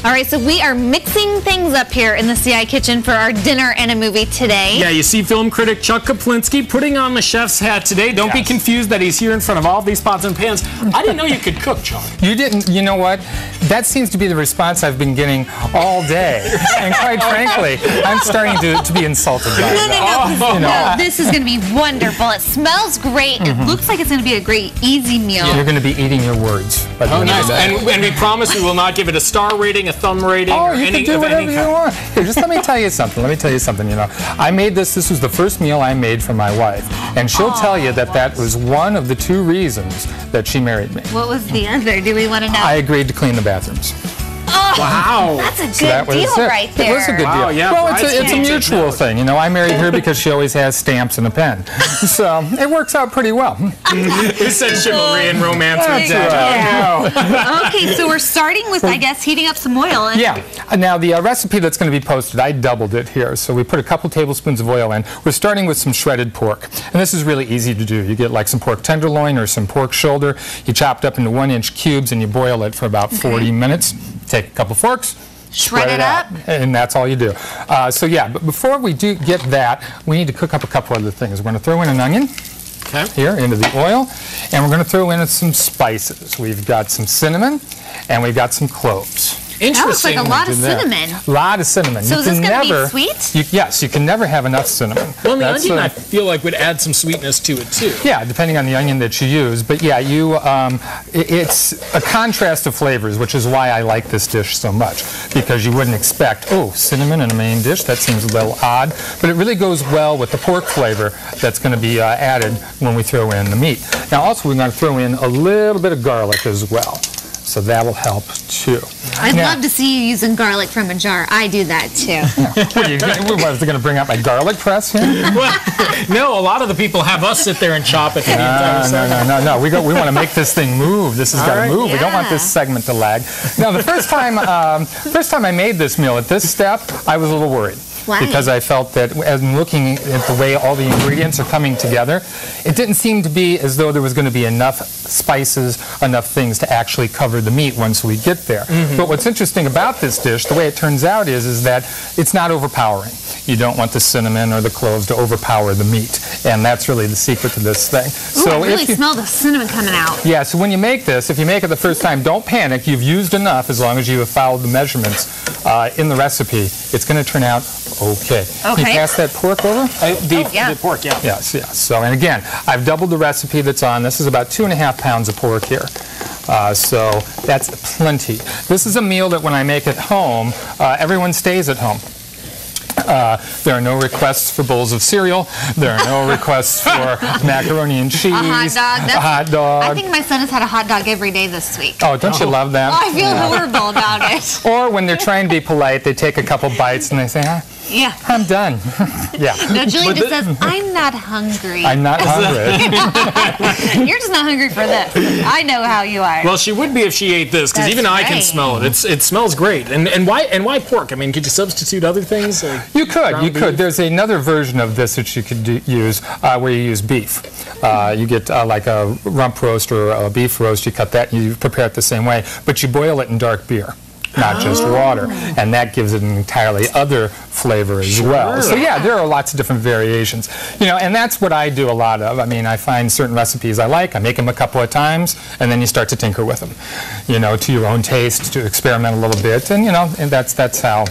All right, so we are mixing things up here in the CI kitchen for our dinner and a movie today. Yeah, you see film critic Chuck Koplinski putting on the chef's hat today. Don't be confused that he's here in front of all these pots and pans. I didn't know you could cook, Chuck. You didn't? You know what? That seems to be the response I've been getting all day. And quite frankly, I'm starting to be insulted by that. No, this is going to be wonderful. It smells great. It looks like it's going to be a great, easy meal. You're going to be eating your words. Oh, nice. And we promise we will not give it a star rating, a thumb rating, or you can do whatever you want. Here, just let me tell you something. You know, I made this. This was the first meal I made for my wife, and she'll tell you that that was one of the 2 reasons that she married me. What was the other? Do we want to know? I agreed to clean the bathrooms. Oh, wow. That's a good deal right there. It was a good deal. Yeah, well, it's a mutual thing. You know, I married her because she always has stamps and a pen. So it works out pretty well. Who said chivalry and romance with Dad? Okay, so we're starting with, I guess, heating up some oil. Yeah. Now, the recipe that's going to be posted, I doubled it here. So we put a couple tablespoons of oil in. We're starting with some shredded pork. And this is really easy to do. You get like some pork tenderloin or some pork shoulder. You chop it up into 1-inch cubes and you boil it for about 40 minutes. Take a couple forks, shred it up, and that's all you do. So yeah, but before we do get that, we need to cook up a couple other things. We're going to throw in an onion here into the oil, and we're going to throw in some spices. We've got some cinnamon, and we've got some cloves. That looks like a lot of cinnamon. A lot of cinnamon. So is this going to be sweet? Yes, you can never have enough cinnamon. Well, the onion I feel like would add some sweetness to it too. Yeah, depending on the onion that you use. But yeah, it's a contrast of flavors, which is why I like this dish so much. Because you wouldn't expect, oh, cinnamon in a main dish, that seems a little odd. But it really goes well with the pork flavor that's going to be added when we throw in the meat. Now also we're going to throw in a little bit of garlic as well. So that'll help too. I'd love to see you using garlic from a jar. I do that too. What, is it going to bring out my garlic press here? Well, no, a lot of the people have us sit there and chop it. No. We want to make this thing move. This has got to move. We don't want this segment to lag. Now, the first time I made this meal at this step, I was a little worried. Why? Because I felt that as I'm looking at the way all the ingredients are coming together, it didn't seem to be as though there was going to be enough spices, enough things to actually cover the meat once we get there. But what's interesting about this dish, the way it turns out is that it's not overpowering. You don't want the cinnamon or the cloves to overpower the meat. And that's really the secret to this thing. Ooh, I really smell the cinnamon coming out. Yeah, so when you make this, if you make it the first time, don't panic. You've used enough as long as you have followed the measurements in the recipe. It's going to turn out okay. Can you pass that pork over? The pork, yeah. Yes. So, and again, I've doubled the recipe that's on. This is about 2.5 pounds of pork here. So that's plenty. This is a meal that when I make at home, everyone stays at home. There are no requests for bowls of cereal. There are no requests for macaroni and cheese. A hot dog. I think my son has had a hot dog every day this week. Oh, don't you love that? Oh, I feel horrible about it. Or when they're trying to be polite, they take a couple bites and they say, I'm done. No, Julie just says, I'm not hungry. I'm not hungry. You're just not hungry for this. I know how you are. Well, she would be if she ate this, because even I can smell it. It smells great. And why pork? I mean, could you substitute other things? Like you could. There's another version of this that you could use where you use beef. You get like a rump roast or a beef roast. You cut that and you prepare it the same way, but you boil it in dark beer. Not just water, and that gives it an entirely other flavor as well. So yeah, there are lots of different variations, you know, and that's what I do a lot of. I mean, I find certain recipes I like, I make them a couple of times, and then you start to tinker with them, you know, to your own taste, to experiment a little bit, and you know, and that's how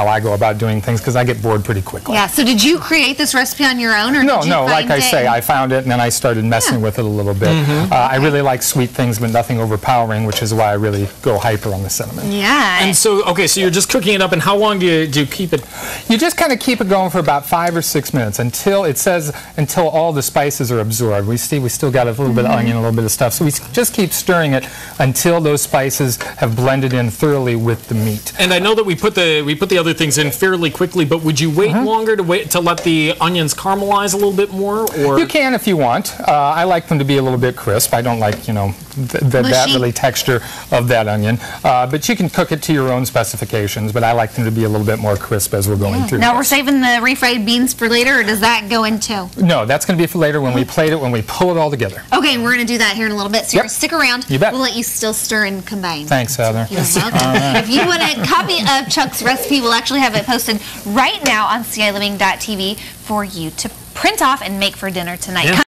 I go about doing things, because I get bored pretty quickly. Yeah. So did you create this recipe on your own, or no? Did you No, find like I say, I found it and then I started messing with it a little bit. I really like sweet things, but nothing overpowering, which is why I really go hyper on the cinnamon. Yeah. And so, okay, so you're just cooking it up, and how long do you keep it? You just kind of keep it going for about 5 or 6 minutes until it says until all the spices are absorbed. We still got a little bit of onion, a little bit of stuff, so we just keep stirring it until those spices have blended in thoroughly with the meat. And I know that we put the the other things in fairly quickly, but would you wait longer to let the onions caramelize a little bit more? Or you can if you want. I like them to be a little bit crisp. I don't like, you know, that really texture of that onion. But you can cook it to your own specifications, but I like them to be a little bit more crisp as we're going through. Now we're saving the refried beans for later, or does that go in too? No, that's going to be for later when we plate it, when we pull it all together. Okay, we're going to do that here in a little bit, so you're going to stick around. You bet. We'll let you still stir and combine. Thanks, Heather. You're welcome. If you want a copy of Chuck's recipe, we'll actually have it posted right now on CILiving.tv for you to print off and make for dinner tonight.